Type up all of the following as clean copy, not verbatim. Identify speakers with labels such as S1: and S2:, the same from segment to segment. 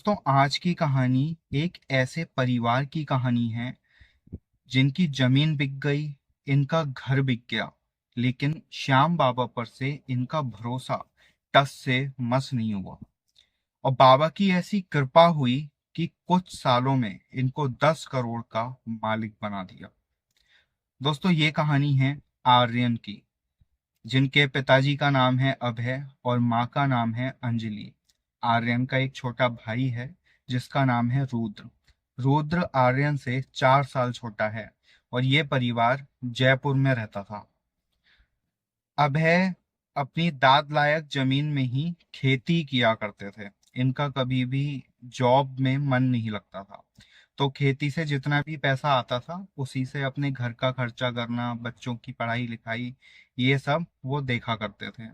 S1: दोस्तों, आज की कहानी एक ऐसे परिवार की कहानी है जिनकी जमीन बिक गई, इनका घर बिक गया, लेकिन श्याम बाबा पर से इनका भरोसा टस से मस नहीं हुआ। और बाबा की ऐसी कृपा हुई कि कुछ सालों में इनको 10 करोड़ का मालिक बना दिया। दोस्तों, ये कहानी है आर्यन की, जिनके पिताजी का नाम है अभय और माँ का नाम है अंजलि। आर्यन का एक छोटा भाई है जिसका नाम है रुद्र। रुद्र आर्यन से 4 साल छोटा है और ये परिवार जयपुर में रहता था। अभय अपनी दाद लायक जमीन में ही खेती किया करते थे। इनका कभी भी जॉब में मन नहीं लगता था, तो खेती से जितना भी पैसा आता था उसी से अपने घर का खर्चा करना, बच्चों की पढ़ाई लिखाई, ये सब वो देखा करते थे।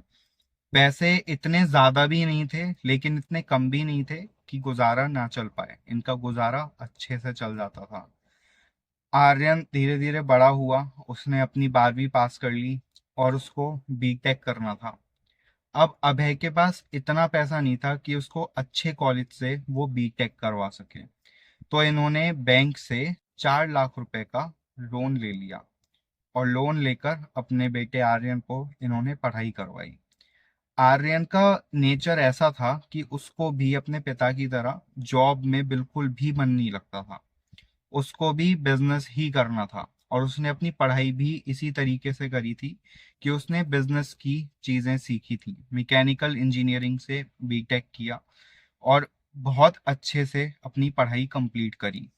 S1: पैसे इतने ज्यादा भी नहीं थे लेकिन इतने कम भी नहीं थे कि गुजारा ना चल पाए। इनका गुजारा अच्छे से चल जाता था। आर्यन धीरे धीरे बड़ा हुआ, उसने अपनी 12वीं पास कर ली और उसको बीटेक करना था। अब अभय के पास इतना पैसा नहीं था कि उसको अच्छे कॉलेज से वो बीटेक करवा सके, तो इन्होंने बैंक से 4 लाख रुपए का लोन ले लिया और लोन लेकर अपने बेटे आर्यन को इन्होंने पढ़ाई करवाई। आर्यन का नेचर ऐसा था कि उसको भी अपने पिता की तरह जॉब में बिल्कुल भी मन नहीं लगता था। उसको भी बिजनेस ही करना था और उसने अपनी पढ़ाई भी इसी तरीके से करी थी कि उसने बिजनेस की चीजें सीखी थी। मैकेनिकल इंजीनियरिंग से बीटेक किया और बहुत अच्छे से अपनी पढ़ाई कंप्लीट करी।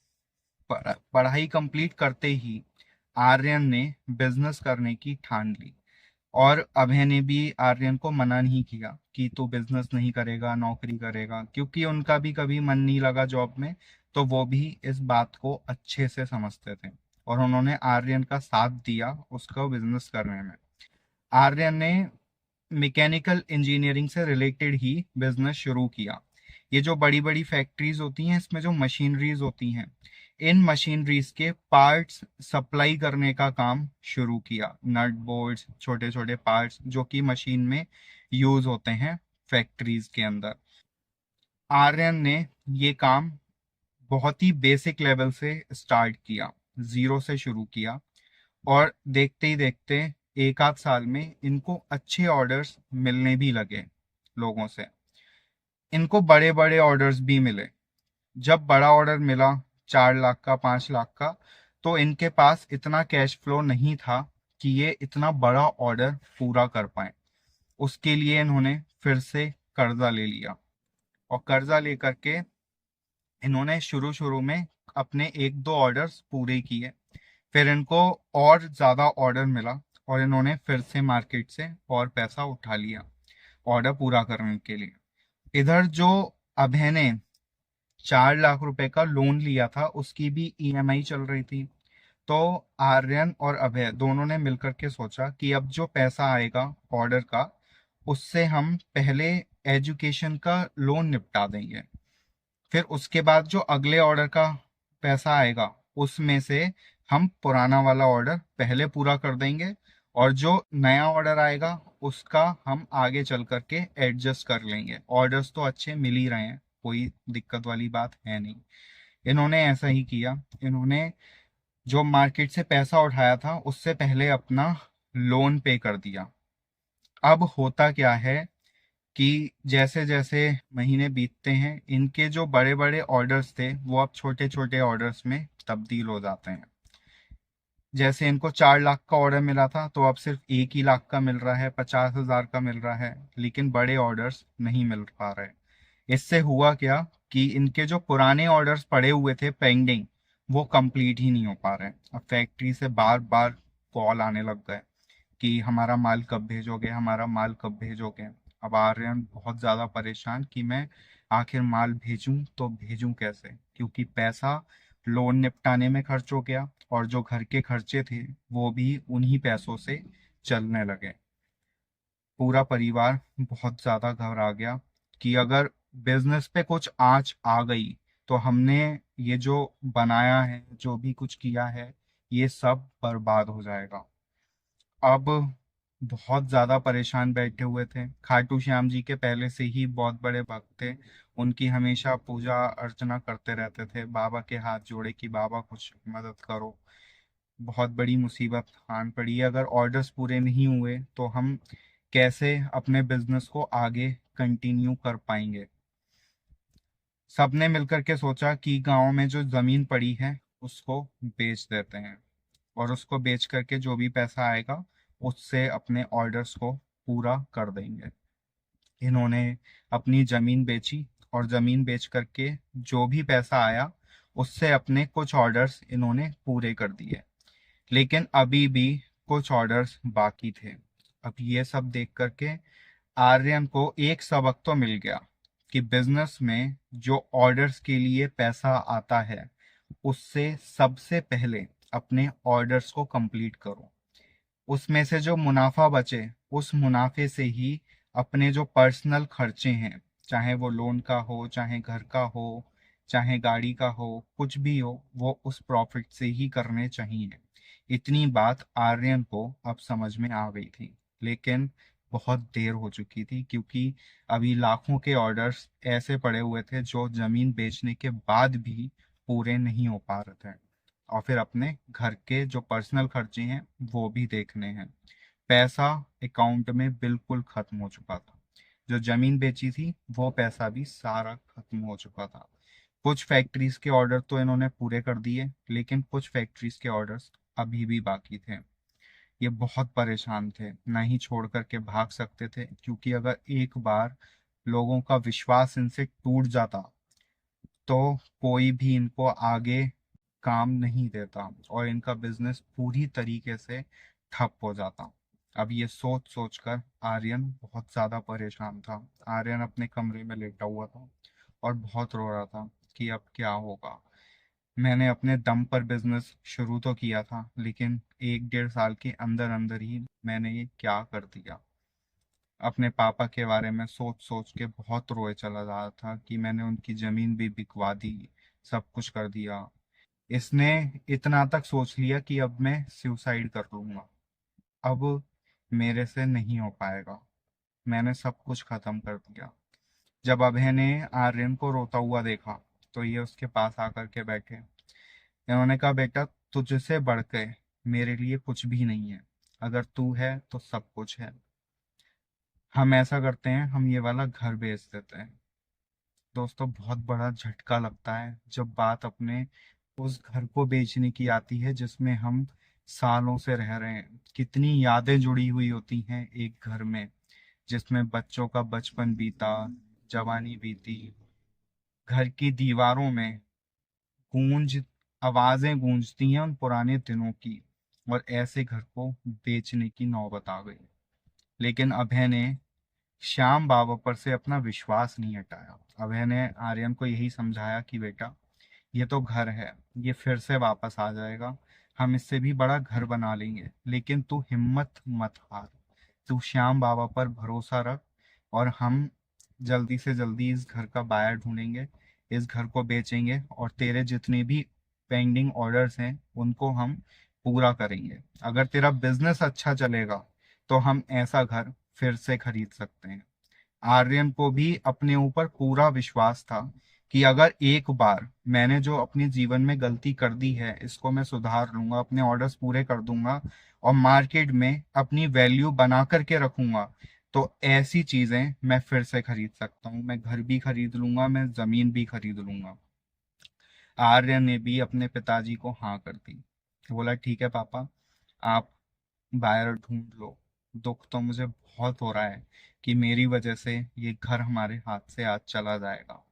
S1: पढ़ाई कंप्लीट करते ही आर्यन ने बिजनेस करने की ठान ली और अभय ने भी आर्यन को मना नहीं किया कि तू बिजनेस नहीं करेगा, नौकरी करेगा, क्योंकि उनका भी कभी मन नहीं लगा जॉब में। तो वो भी इस बात को अच्छे से समझते थे और उन्होंने आर्यन का साथ दिया उसको बिजनेस करने में। आर्यन ने मैकेनिकल इंजीनियरिंग से रिलेटेड ही बिजनेस शुरू किया। ये जो बड़ी बड़ी फैक्ट्रीज होती हैं, इसमें जो मशीनरीज होती हैं, इन मशीनरीज के पार्ट्स सप्लाई करने का काम शुरू किया। नट बोल्ट्स, छोटे छोटे पार्ट्स जो कि मशीन में यूज होते हैं फैक्ट्रीज के अंदर। आर्यन ने ये काम बहुत ही बेसिक लेवल से स्टार्ट किया, जीरो से शुरू किया और देखते ही देखते एक आध साल में इनको अच्छे ऑर्डर्स मिलने भी लगे लोगों से। इनको बड़े बड़े ऑर्डर्स भी मिले। जब बड़ा ऑर्डर मिला 4 लाख का, 5 लाख का, तो इनके पास इतना कैश फ्लो नहीं था कि ये इतना बड़ा ऑर्डर पूरा कर पाए। उसके लिए इन्होंने फिर से कर्जा ले लिया और कर्जा लेकर के इन्होंने शुरू शुरू में अपने एक दो ऑर्डर्स पूरे किए। फिर इनको और ज्यादा ऑर्डर मिला और इन्होंने फिर से मार्केट से और पैसा उठा लिया ऑर्डर पूरा करने के लिए। इधर जो अभय ने 4 लाख रुपए का लोन लिया था, उसकी भी ईएमआई चल रही थी। तो आर्यन और अभय दोनों ने मिलकर के सोचा कि अब जो पैसा आएगा ऑर्डर का, उससे हम पहले एजुकेशन का लोन निपटा देंगे। फिर उसके बाद जो अगले ऑर्डर का पैसा आएगा उसमें से हम पुराना वाला ऑर्डर पहले पूरा कर देंगे और जो नया ऑर्डर आएगा उसका हम आगे चल करके एडजस्ट कर लेंगे। ऑर्डर्स तो अच्छे मिल ही रहे हैं, कोई दिक्कत वाली बात है नहीं। इन्होंने ऐसा ही किया। इन्होंने जो मार्केट से पैसा उठाया था उससे पहले अपना लोन पे कर दिया। अब होता क्या है कि जैसे जैसे महीने बीतते हैं, इनके जो बड़े बड़े ऑर्डर्स थे वो अब छोटे छोटे ऑर्डर्स में तब्दील हो जाते हैं। जैसे इनको 4 लाख का ऑर्डर मिला था तो अब सिर्फ 1 ही लाख का मिल रहा है, 50,000 का मिल रहा है, लेकिन बड़े ऑर्डर्स नहीं मिल पा रहे। इससे हुआ क्या कि इनके जो पुराने ऑर्डर्स पड़े हुए थे पेंडिंग, वो कंप्लीट ही नहीं हो पा रहे। अब फैक्ट्री से बार बार कॉल आने लग गए कि हमारा माल कब भेजोगे, हमारा माल कब भेजोगे। अब आर्यन बहुत ज़्यादा परेशान कि मैं आखिर माल भेजूं तो भेजूं कैसे, क्योंकि पैसा लोन निपटाने में खर्च हो गया और जो घर के खर्चे थे वो भी उन्हीं पैसों से चलने लगे। पूरा परिवार बहुत ज़्यादा घबरा गया कि अगर बिजनेस पे कुछ आंच आ गई तो हमने ये जो बनाया है, जो भी कुछ किया है, ये सब बर्बाद हो जाएगा। अब बहुत ज्यादा परेशान बैठे हुए थे। खाटू श्याम जी के पहले से ही बहुत बड़े भक्त थे, उनकी हमेशा पूजा अर्चना करते रहते थे, बाबा के हाथ जोड़े कि बाबा कुछ मदद करो। बहुत बड़ी मुसीबत आन पड़ी है, अगर ऑर्डर्स पूरे नहीं हुए तो हम कैसे अपने बिजनेस को आगे कंटिन्यू कर पाएंगे। सबने मिलकर के सोचा कि गांव में जो जमीन पड़ी है उसको बेच देते हैं, और उसको बेच करके जो भी पैसा आएगा उससे अपने ऑर्डर्स को पूरा कर देंगे। इन्होंने अपनी जमीन बेची, और जमीन बेच करके जो भी पैसा आया उससे अपने कुछ ऑर्डर्स इन्होंने पूरे कर दिए। लेकिन अभी भी कुछ ऑर्डर्स बाकी थे। अब ये सब देख करके आर्यन को एक सबक तो मिल गया कि बिजनेस में जो ऑर्डर्स के लिए पैसा आता है उससे सबसे पहले अपने ऑर्डर्स को कंप्लीट करो। उसमें से जो मुनाफा बचे उस मुनाफे से ही अपने जो पर्सनल खर्चे हैं, चाहे वो लोन का हो, चाहे घर का हो, चाहे गाड़ी का हो, कुछ भी हो, वो उस प्रॉफिट से ही करने चाहिए। इतनी बात आर्यन को अब समझ में आ गई थी, लेकिन बहुत देर हो चुकी थी, क्योंकि अभी लाखों के ऑर्डर्स ऐसे पड़े हुए थे जो जमीन बेचने के बाद भी पूरे नहीं हो पा रहे थे। और फिर अपने घर के जो पर्सनल खर्चे हैं वो भी देखने हैं। पैसा अकाउंट में बिल्कुल खत्म हो चुका था। जो जमीन बेची थी वो पैसा भी सारा खत्म हो चुका था। कुछ फैक्ट्रीज के ऑर्डर तो इन्होंने पूरे कर दिए, लेकिन कुछ फैक्ट्रीज के ऑर्डर्स अभी भी बाकी थे। ये बहुत परेशान थे, ना ही छोड़ करके भाग सकते थे, क्योंकि अगर एक बार लोगों का विश्वास इनसे टूट जाता तो कोई भी इनको आगे काम नहीं देता और इनका बिजनेस पूरी तरीके से ठप हो जाता। अब ये सोच सोच कर आर्यन बहुत ज्यादा परेशान था। आर्यन अपने कमरे में लेटा हुआ था और बहुत रो रहा था कि अब क्या होगा। मैंने अपने दम पर बिजनेस शुरू तो किया था, लेकिन 1 डेढ़ साल के अंदर अंदर ही मैंने ये क्या कर दिया। अपने पापा के बारे में सोच सोच के बहुत रोए चला जा रहा था कि मैंने उनकी जमीन भी बिकवा दी, सब कुछ कर दिया। इसने इतना तक सोच लिया कि अब मैं सुसाइड कर लूंगा। अब मेरे से नहीं हो पाएगा, मैंने सब कुछ खत्म कर दिया। जब अभय ने आर्यन को रोता हुआ देखा तो ये उसके पास आकर के बैठे। इन्होंने कहा, बेटा तुझसे बढ़ के मेरे लिए कुछ भी नहीं है, अगर तू है तो सब कुछ है। हम ऐसा करते हैं, हम ये वाला घर बेच देते हैं। दोस्तों, बहुत बड़ा झटका लगता है जब बात अपने उस घर को बेचने की आती है जिसमें हम सालों से रह रहे हैं। कितनी यादें जुड़ी हुई होती हैं एक घर में, जिसमें बच्चों का बचपन बीता, जवानी बीती। घर की दीवारों में गूंज आवाजें गूंजती हैं उन पुराने दिनों की, और ऐसे घर को बेचने की नौबत आ गई। लेकिन अभय ने श्याम बाबा पर से अपना विश्वास नहीं हटाया। अभय ने आर्यन को यही समझाया कि बेटा, ये तो घर है, ये फिर से वापस आ जाएगा, हम इससे भी बड़ा घर बना लेंगे, लेकिन तू हिम्मत मत हार, तू श्याम बाबा पर भरोसा रख, और हम जल्दी से जल्दी इस घर का बायर ढूंढेंगे, इस घर को बेचेंगे, और तेरे जितने भी पेंडिंग ऑर्डर्स हैं उनको हम पूरा करेंगे। अगर तेरा बिजनेस अच्छा चलेगा तो हम ऐसा घर फिर से खरीद सकते हैं। आर्यन को भी अपने ऊपर पूरा विश्वास था कि अगर एक बार मैंने जो अपने जीवन में गलती कर दी है इसको मैं सुधार लूंगा, अपने ऑर्डर्स पूरे कर दूंगा और मार्केट में अपनी वैल्यू बना करके रखूंगा, तो ऐसी चीजें मैं फिर से खरीद सकता हूँ। मैं घर भी खरीद लूंगा, मैं जमीन भी खरीद लूंगा। आर्य ने भी अपने पिताजी को हाँ कर दी। बोला, ठीक है पापा, आप बायर ढूंढ लो। दुख तो मुझे बहुत हो रहा है कि मेरी वजह से ये घर हमारे हाथ से आज चला जाएगा।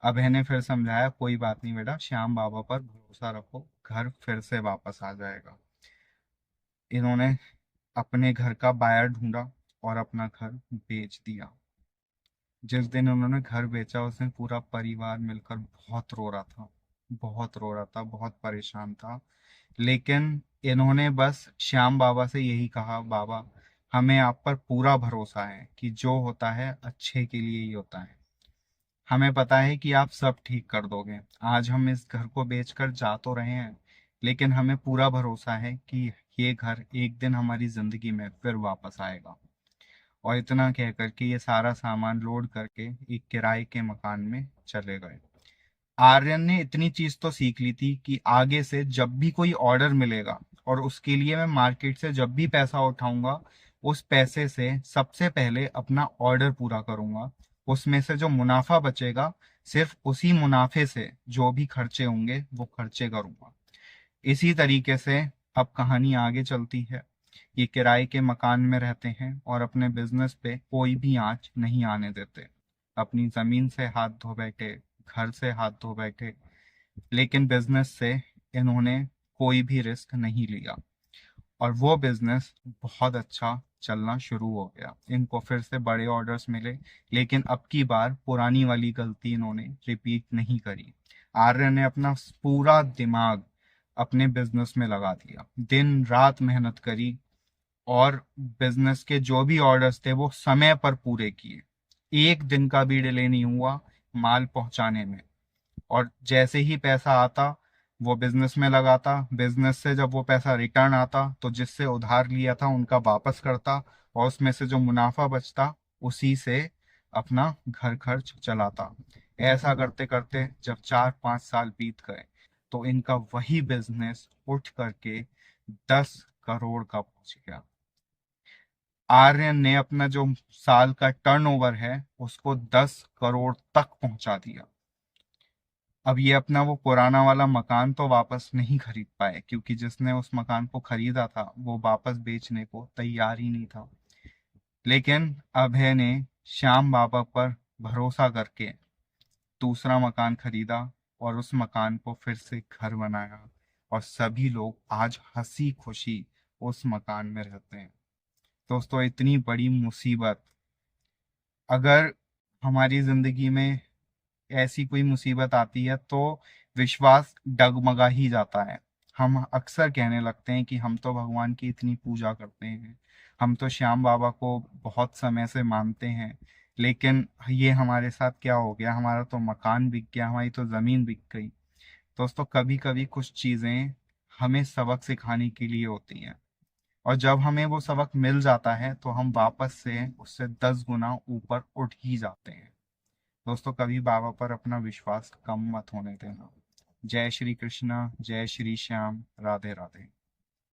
S1: अब ने फिर समझाया, कोई बात नहीं बेटा, श्याम बाबा पर भरोसा रखो, घर फिर से वापस आ जाएगा। इन्होंने अपने घर का बायर ढूंढा और अपना घर बेच दिया। जिस दिन उन्होंने घर बेचा उस दिन पूरा परिवार मिलकर बहुत रो रहा था, बहुत रो रहा था, बहुत परेशान था। लेकिन इन्होंने बस श्याम बाबा से यही कहा, बाबा हमें आप पर पूरा भरोसा है कि जो होता है अच्छे के लिए ही होता है। हमें पता है कि आप सब ठीक कर दोगे। आज हम इस घर को बेचकर जा तो रहे हैं, लेकिन हमें पूरा भरोसा है कि ये घर एक दिन हमारी जिंदगी में फिर वापस आएगा। और इतना कह करके ये सारा सामान लोड करके एक किराए के मकान में चले गए। आर्यन ने इतनी चीज तो सीख ली थी कि आगे से जब भी कोई ऑर्डर मिलेगा और उसके लिए मैं मार्केट से जब भी पैसा उठाऊंगा, उस पैसे से सबसे पहले अपना ऑर्डर पूरा करूंगा। उसमें से जो मुनाफा बचेगा, सिर्फ उसी मुनाफे से जो भी खर्चे होंगे वो खर्चे करूंगा। इसी तरीके से अब कहानी आगे चलती है। ये किराए के मकान में रहते हैं और अपने बिजनेस पे कोई भी आंच नहीं आने देते। अपनी जमीन से हाथ धो बैठे, घर से हाथ धो बैठे, लेकिन बिजनेस से इन्होंने कोई भी रिस्क नहीं लिया और वो बिजनेस बहुत अच्छा चलना शुरू हो गया। इनको फिर से बड़े ऑर्डर्स मिले, लेकिन अब की बार पुरानी वाली गलती इन्होंने रिपीट नहीं करी। आर्य ने अपना पूरा दिमाग अपने बिजनेस में लगा दिया, दिन रात मेहनत करी और बिजनेस के जो भी ऑर्डर्स थे वो समय पर पूरे किए। एक दिन का भी डिले नहीं हुआ माल पहुंचाने में। और जैसे ही पैसा आता वो बिजनेस में लगाता, बिजनेस से जब वो पैसा रिटर्न आता तो जिससे उधार लिया था उनका वापस करता, और उसमें से जो मुनाफा बचता उसी से अपना घर खर्च चलाता। ऐसा करते करते जब 4-5 साल बीत गए तो इनका वही बिजनेस उठ करके 10 करोड़ का पहुंच गया। आर्यन ने अपना जो साल का टर्नओवर है उसको 10 करोड़ तक पहुंचा दिया। अब ये अपना वो पुराना वाला मकान तो वापस नहीं खरीद पाए, क्योंकि जिसने उस मकान को खरीदा था वो वापस बेचने को तैयार ही नहीं था। लेकिन अभय ने श्याम बाबा पर भरोसा करके दूसरा मकान खरीदा और उस मकान को फिर से घर बनाया, और सभी लोग आज हंसी खुशी उस मकान में रहते हैं। दोस्तों, इतनी बड़ी मुसीबत अगर हमारी जिंदगी में ऐसी कोई मुसीबत आती है तो विश्वास डगमगा ही जाता है। हम अक्सर कहने लगते हैं कि हम तो भगवान की इतनी पूजा करते हैं, हम तो श्याम बाबा को बहुत समय से मानते हैं, लेकिन ये हमारे साथ क्या हो गया, हमारा तो मकान बिक गया, हमारी तो जमीन बिक गई। दोस्तों, कभी कभी कुछ चीजें हमें सबक सिखाने के लिए होती हैं, और जब हमें वो सबक मिल जाता है तो हम वापस से उससे 10 गुना ऊपर उठ ही जाते हैं। दोस्तों, कभी बाबा पर अपना विश्वास कम मत होने देना। जय श्री कृष्णा, जय श्री श्याम, राधे राधे।